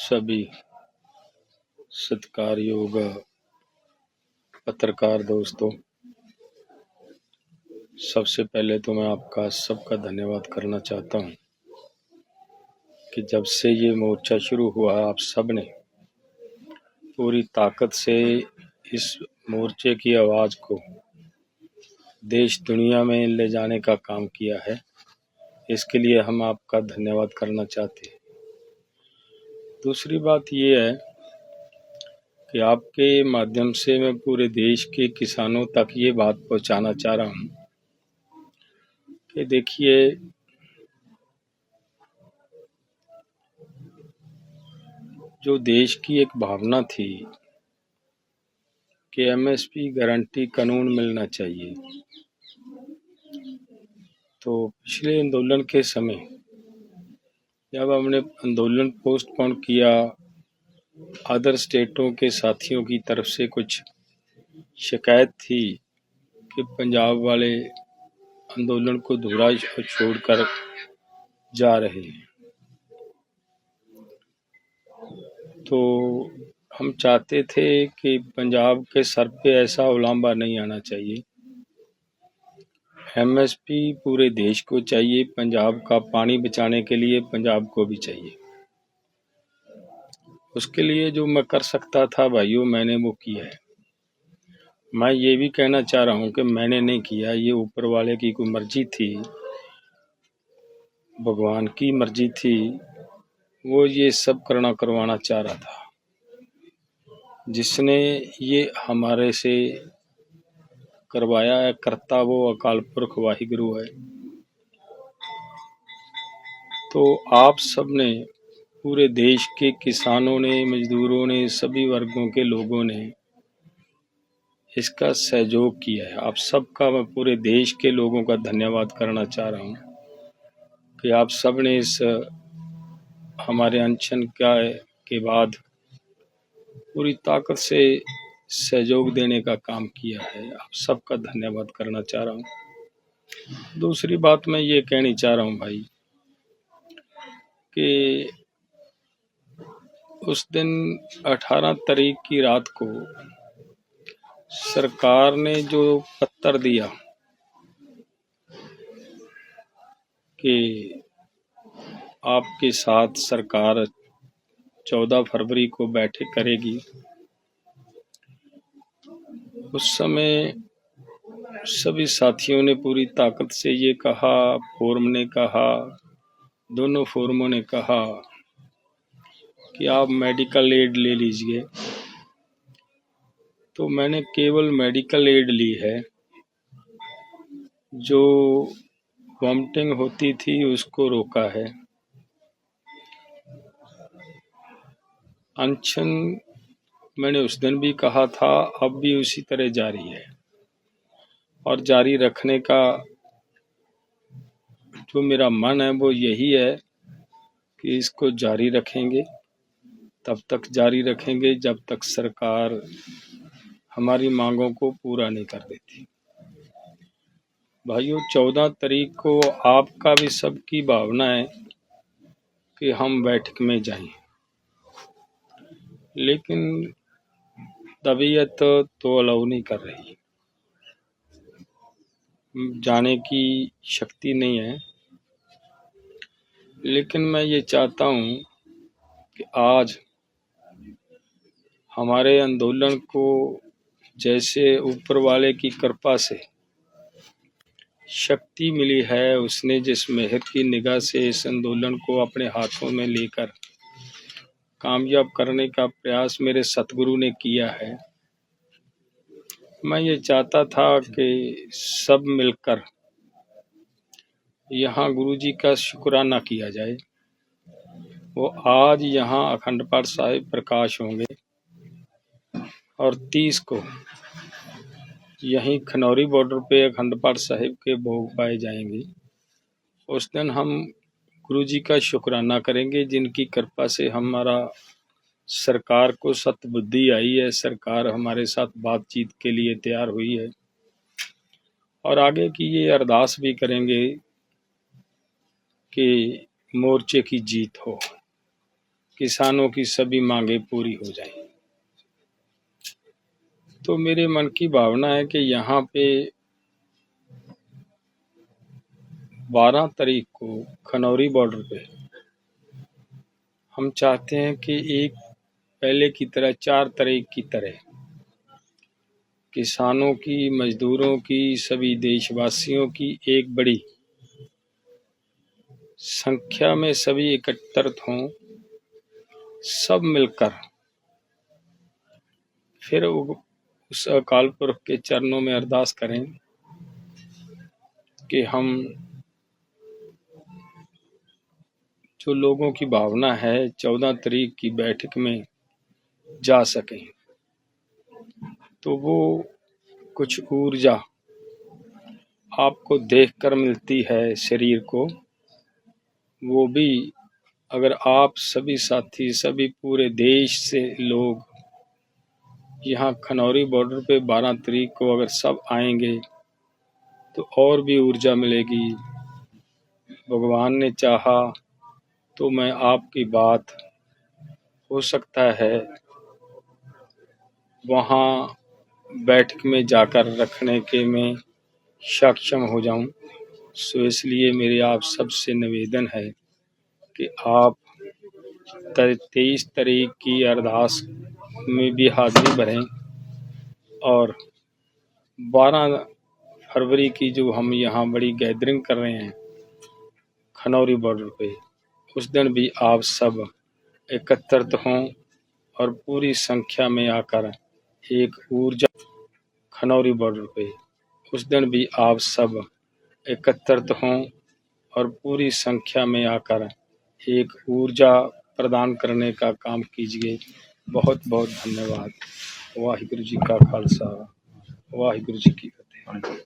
सभी सत्कारयोग पत्रकार दोस्तों, सबसे पहले तो मैं आपका सबका धन्यवाद करना चाहता हूं कि जब से ये मोर्चा शुरू हुआ आप सब ने पूरी ताकत से इस मोर्चे की आवाज़ को देश दुनिया में ले जाने का काम किया है। इसके लिए हम आपका धन्यवाद करना चाहते हैं। दूसरी बात ये है कि आपके माध्यम से मैं पूरे देश के किसानों तक ये बात पहुंचाना चाह रहा हूं कि देखिए, जो देश की एक भावना थी कि एमएसपी गारंटी कानून मिलना चाहिए, तो पिछले आंदोलन के समय जब हमने आंदोलन पोस्टपोन किया, अदर स्टेटों के साथियों की तरफ से कुछ शिकायत थी कि पंजाब वाले आंदोलन को अधूरा छोड़कर जा रहे हैं, तो हम चाहते थे कि पंजाब के सर पे ऐसा उलांबा नहीं आना चाहिए। एमएसपी पूरे देश को चाहिए, पंजाब का पानी बचाने के लिए पंजाब को भी चाहिए। उसके लिए जो मैं कर सकता था भाइयों, मैंने वो किया है। मैं ये भी कहना चाह रहा हूँ कि मैंने नहीं किया, ये ऊपर वाले की कोई मर्जी थी, भगवान की मर्जी थी। वो ये सब करवाना चाह रहा था। जिसने ये हमारे से करवाया है, करता वो अकाल पुरख वाहिगुरु है। तो आप सब ने, पूरे देश के किसानों ने, मजदूरों ने, सभी वर्गों के लोगों ने इसका सहयोग किया है। आप सबका मैं पूरे देश के लोगों का धन्यवाद करना चाह रहा हूँ कि आप सब ने इस हमारे अनशन के बाद पूरी ताकत से सहयोग देने का काम किया है। आप सबका धन्यवाद करना चाह रहा हूँ। दूसरी बात मैं ये कहनी चाह रहा हूँ भाई कि उस दिन 18 तारीख की रात को सरकार ने जो पत्र दिया कि आपके साथ सरकार 14 फरवरी को बैठक करेगी, उस समय सभी साथियों ने पूरी ताकत से ये कहा, फोरम ने कहा, दोनों फोरमों ने कहा कि आप मेडिकल एड ले लीजिए। तो मैंने केवल मेडिकल एड ली है, जो वॉमिटिंग होती थी उसको रोका है। अनशन मैंने उस दिन भी कहा था, अब भी उसी तरह जारी है और जारी रखने का जो मेरा मन है वो यही है कि इसको जारी रखेंगे, तब तक जारी रखेंगे जब तक सरकार हमारी मांगों को पूरा नहीं कर देती। भाइयों, 14 तारीख को आपका भी सबकी भावना है कि हम बैठक में जाएं, लेकिन तबीयत तो अलाउ नहीं कर रही, जाने की शक्ति नहीं है। लेकिन मैं ये चाहता हूँ कि आज हमारे आंदोलन को, जैसे ऊपर वाले की कृपा से शक्ति मिली है, उसने जिस मेहर की निगाह से इस आंदोलन को अपने हाथों में लेकर कामयाब करने का प्रयास मेरे सतगुरु ने किया है, मैं ये चाहता था कि सब मिलकर यहाँ गुरु जी का शुक्राना किया जाए। वो आज यहाँ अखंड पाठ साहिब प्रकाश होंगे और 30 को यहीं खनौरी बॉर्डर पे अखंड पाठ साहिब के भोग पाए जाएंगे। उस दिन हम गुरु जी का शुक्राना करेंगे, जिनकी कृपा से हमारा सरकार को सतबुद्धि आई है, सरकार हमारे साथ बातचीत के लिए तैयार हुई है। और आगे की ये अरदास भी करेंगे कि मोर्चे की जीत हो। किसानों की सभी मांगे पूरी हो जाएं। तो मेरे मन की भावना है कि यहाँ पे 12 तारीख को खनौरी बॉर्डर पे हम चाहते हैं कि एक पहले की तरह 4 तारीख की तरह किसानों की, मजदूरों की, सभी देशवासियों की एक बड़ी संख्या में सभी एकत्रित हों, सब मिलकर फिर उस अकाल पुरख के चरणों में अरदास करें कि हम जो लोगों की भावना है 14 तारीख की बैठक में जा सकें। तो वो कुछ ऊर्जा आपको देखकर मिलती है शरीर को, वो भी अगर आप सभी साथी, सभी पूरे देश से लोग यहाँ खनौरी बॉर्डर पे 12 तारीख को अगर सब आएंगे तो और भी ऊर्जा मिलेगी। भगवान ने चाहा तो मैं आपकी बात हो सकता है वहाँ बैठक में जाकर रखने के मैं सक्षम हो जाऊं। सो इसलिए मेरी आप सबसे निवेदन है कि आप 23 तारीख की अरदास में भी हाजिरी भरें और 12 फरवरी की जो हम यहाँ बड़ी गैदरिंग कर रहे हैं खनौरी बॉर्डर पे, उस दिन भी आप सब एकत्रित हों और पूरी संख्या में आकर एक ऊर्जा खनौरी बॉर्डर पे, उस दिन भी आप सब एकत्रित हों और पूरी संख्या में आकर एक ऊर्जा प्रदान करने का काम कीजिए। बहुत बहुत धन्यवाद। वाहिगुरु जी का खालसा, वाहिगुरु जी की फतेह।